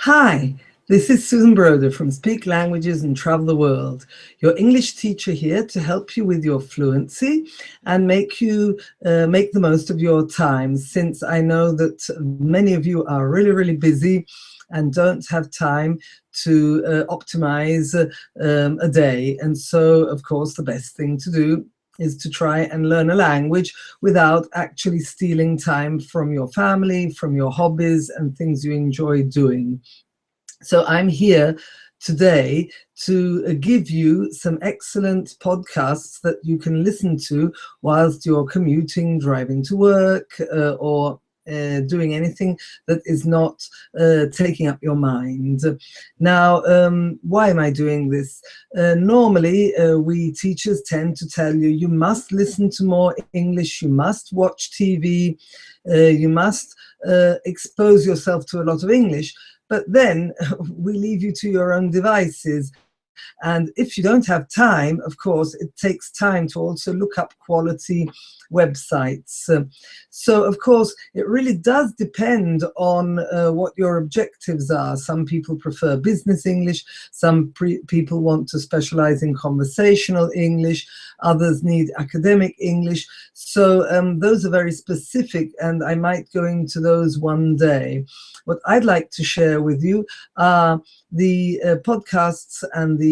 Hi, this is Susan Broder from Speak Languages and Travel the World, your English teacher here to help you with your fluency and make you make the most of your time, since I know that many of you are really busy and don't have time to optimize a day. And so, of course, the best thing to do is to try and learn a language without actually stealing time from your family, from your hobbies and things you enjoy doing. So I'm here today to give you some excellent podcasts that you can listen to whilst you're commuting, driving to work, or doing anything that is not taking up your mind. Now, why am I doing this? Normally, we teachers tend to tell you, you must listen to more English, you must watch TV, you must expose yourself to a lot of English. But then we leave you to your own devices. And if you don't have time, of course, it takes time to also look up quality websites. So, of course, it really does depend on what your objectives are. Some people prefer business English. Some people want to specialize in conversational English. Others need academic English. So those are very specific, and I might go into those one day. What I'd like to share with you are the podcasts and the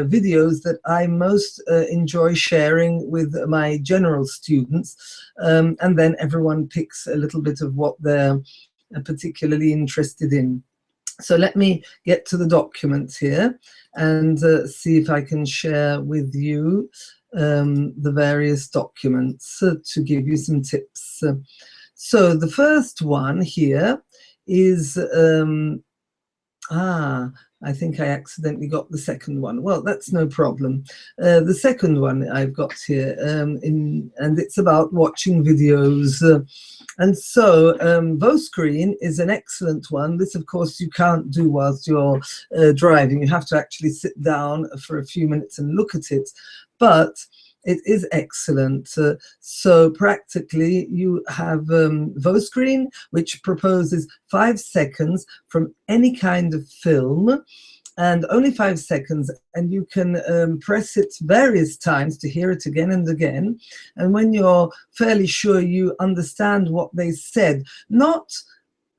videos that I most enjoy sharing with my general students, and then everyone picks a little bit of what they're particularly interested in. So let me get to the documents here and see if I can share with you the various documents to give you some tips. So the first one here is I think I accidentally got the second one. Well, that's no problem. The second one I've got here, and it's about watching videos. And so VoScreen is an excellent one. This, of course, you can't do whilst you're driving. You have to actually sit down for a few minutes and look at it. But it is excellent. So practically you have VoScreen, which proposes 5 seconds from any kind of film, and only 5 seconds, and you can press it various times to hear it again and again. And when you're fairly sure you understand what they said, not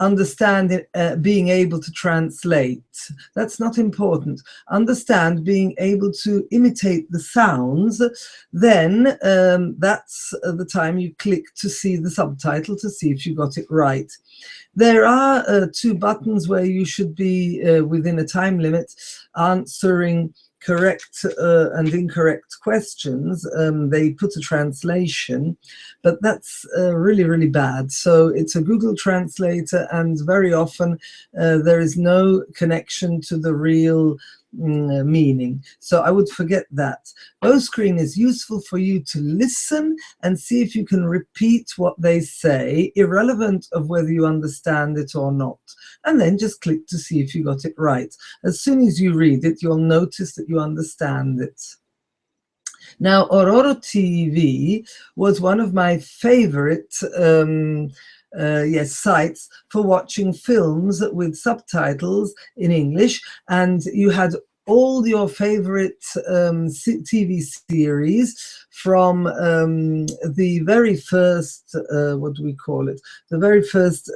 understand it, being able to translate. That's not important. Understand being able to imitate the sounds, then that's the time you click to see the subtitle to see if you got it right. There are 2 buttons where you should be within a time limit answering correct and incorrect questions. They put a translation, but that's really bad. So it's a Google translator, and very often there is no connection to the real meaning. So I would forget that. VoScreen is useful for you to listen and see if you can repeat what they say, irrelevant of whether you understand it or not. And then just click to see if you got it right. As soon as you read it, you'll notice that you understand it. Now, Ororo TV was one of my favorite sites for watching films with subtitles in English, and you had all your favorite TV series from the very first, what do we call it? The very first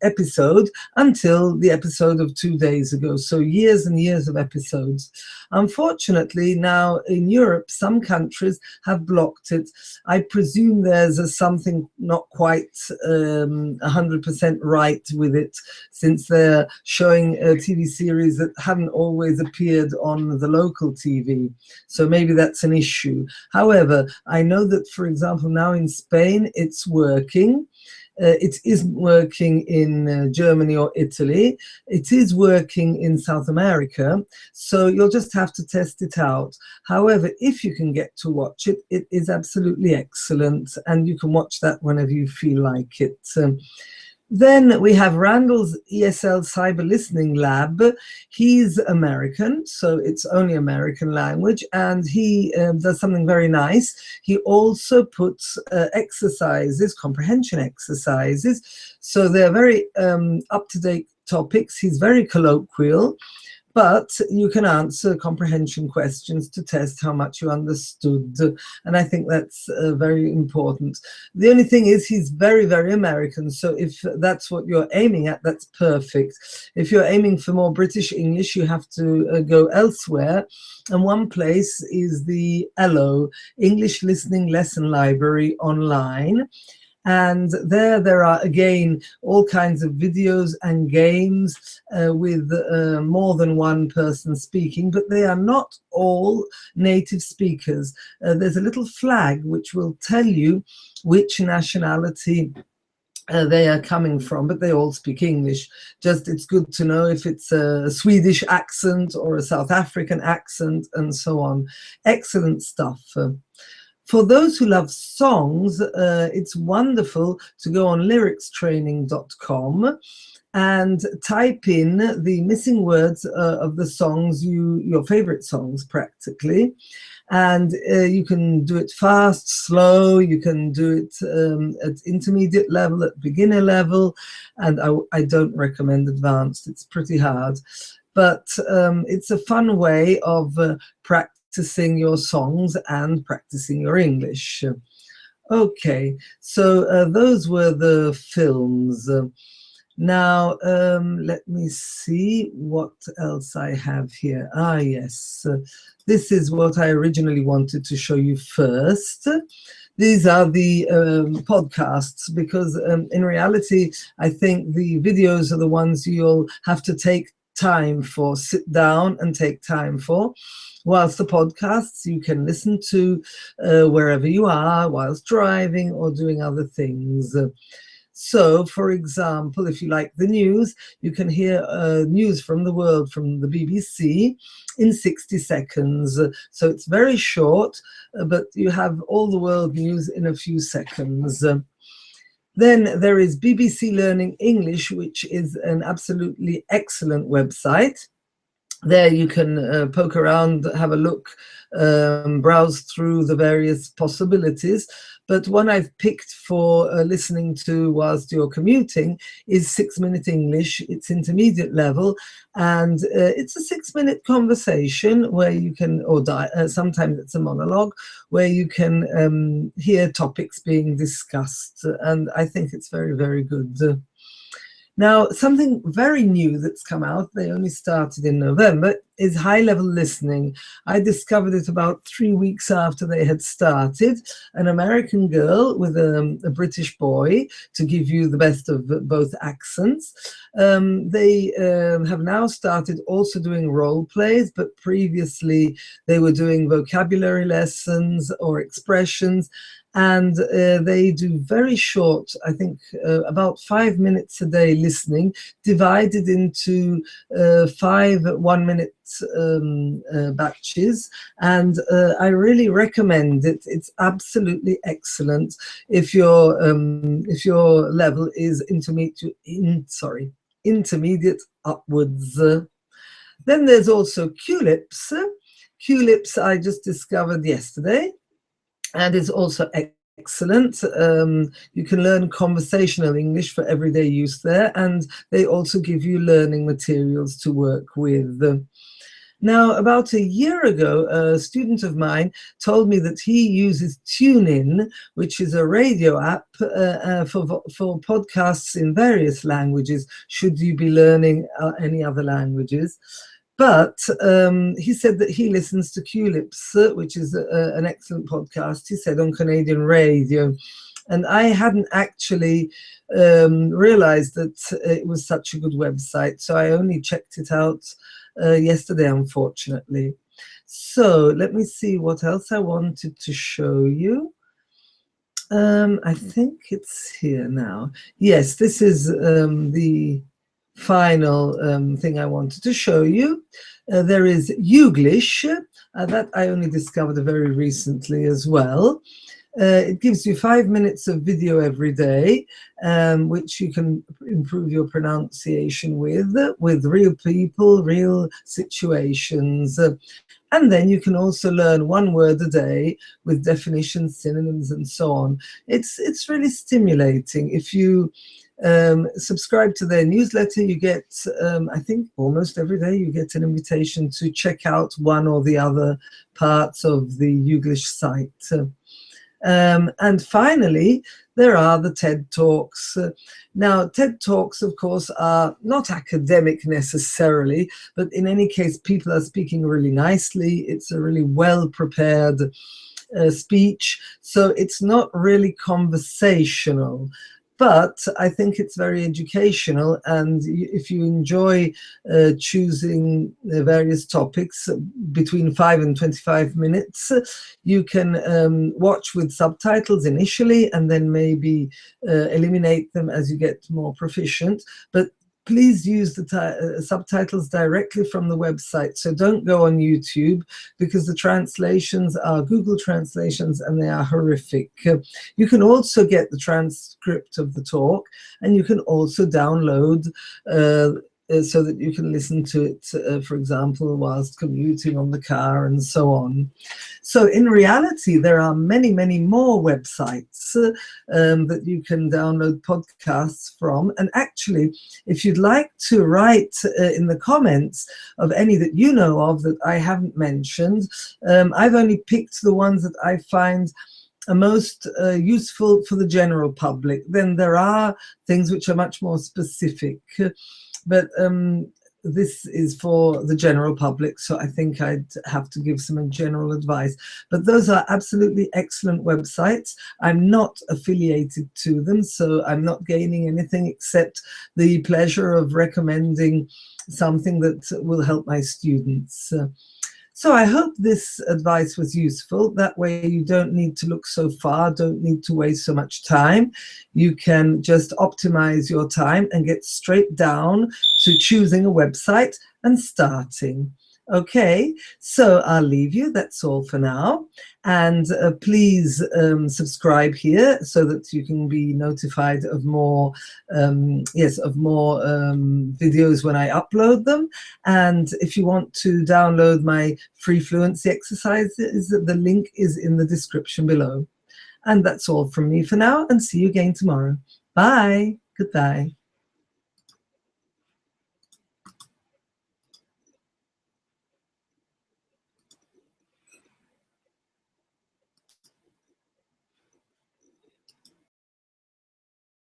episode until the episode of 2 days ago. So years and years of episodes. Unfortunately, now in Europe, some countries have blocked it. I presume there's something not quite 100% right with it, since they're showing TV series that haven't always appeared on the local TV. So maybe that's an issue. However, I know that, for example, now in Spain, it's working. It isn't working in Germany or Italy. It is working in South America, so you'll just have to test it out. However, if you can get to watch it, it is absolutely excellent, and you can watch that whenever you feel like it. Then we have Randall's ESL Cyber Listening Lab. He's American, so it's only American language, and he does something very nice. He also puts exercises, comprehension exercises, so they're very up-to-date topics. He's very colloquial, but you can answer comprehension questions to test how much you understood. And I think that's very important. The only thing is he's very, very American. So if that's what you're aiming at, that's perfect. If you're aiming for more British English, you have to go elsewhere. And one place is the ELO, English Listening Lesson Library online. And there are, again, all kinds of videos and games with more than one person speaking, but they are not all native speakers. There's a little flag which will tell you which nationality they are coming from, but they all speak English. Just it's good to know if it's a Swedish accent or a South African accent and so on. Excellent stuff. For those who love songs, it's wonderful to go on lyricstraining.com and type in the missing words of the songs, your favorite songs practically. And you can do it fast, slow, you can do it at intermediate level, at beginner level, and I don't recommend advanced, it's pretty hard. But it's a fun way of practicing your songs and practicing your English. Okay, so those were the films. Now, let me see what else I have here. Ah, yes, this is what I originally wanted to show you first. These are the podcasts, because in reality, I think the videos are the ones you'll have to take time for, sit down and take time for. Whilst the podcasts you can listen to wherever you are, whilst driving or doing other things. So, for example, if you like the news, you can hear news from the world from the BBC in 60 seconds. So it's very short, but you have all the world news in a few seconds. Then there is BBC Learning English, which is an absolutely excellent website. There you can poke around, have a look, browse through the various possibilities. But one I've picked for listening to whilst you're commuting is 6 Minute English. It's intermediate level, and it's a 6-minute conversation where you can, or sometimes it's a monologue, where you can hear topics being discussed. And I think it's very, very good. Now, something very new that's come out, they only started in November, is high-level listening. I discovered it about 3 weeks after they had started. An American girl with a British boy, to give you the best of both accents. They have now started also doing role plays, but previously they were doing vocabulary lessons or expressions. And they do very short, I think about 5 minutes a day listening, divided into 5 1-minute batches. And I really recommend it. It's absolutely excellent if your level is intermediate upwards. Then there's also Culips. Culips I just discovered yesterday. And it's also excellent. You can learn conversational English for everyday use there, and they also give you learning materials to work with. Now, about a year ago, a student of mine told me that he uses TuneIn, which is a radio app for podcasts in various languages, should you be learning any other languages. But he said that he listens to Culips, which is an excellent podcast, he said, on Canadian radio. And I hadn't actually realized that it was such a good website. So I only checked it out yesterday, unfortunately. So let me see what else I wanted to show you. I think it's here now. Yes, this is the final thing I wanted to show you. There is Youglish, that I only discovered very recently as well. It gives you 5 minutes of video every day, which you can improve your pronunciation with real people, real situations. And then you can also learn 1 word a day with definitions, synonyms, and so on. It's really stimulating. If you subscribe to their newsletter, you get, I think almost every day, you get an invitation to check out one or the other parts of the Youglish site. And finally, there are the TED Talks. Now, TED Talks, of course, are not academic necessarily, but in any case, people are speaking really nicely. It's a really well-prepared speech, so it's not really conversational. But I think it's very educational, and if you enjoy choosing various topics between 5 and 25 minutes, you can watch with subtitles initially and then maybe eliminate them as you get more proficient. But please use the subtitles directly from the website. So don't go on YouTube, because the translations are Google translations and they are horrific. You can also get the transcript of the talk, and you can also download so that you can listen to it, for example, whilst commuting on the car and so on. So in reality, there are many, many more websites that you can download podcasts from. And actually, if you'd like to write in the comments of any that you know of that I haven't mentioned, I've only picked the ones that I find are most useful for the general public. Then there are things which are much more specific. But this is for the general public, so I think I'd have to give some general advice. But those are absolutely excellent websites. I'm not affiliated to them, so I'm not gaining anything except the pleasure of recommending something that will help my students. So I hope this advice was useful. That way you don't need to look so far, don't need to waste so much time. You can just optimize your time and get straight down to choosing a website and starting. Okay, so I'll leave you. That's all for now. And please subscribe here so that you can be notified of more, videos when I upload them. And if you want to download my free fluency exercises, the link is in the description below. And that's all from me for now, and see you again tomorrow. Bye. Goodbye.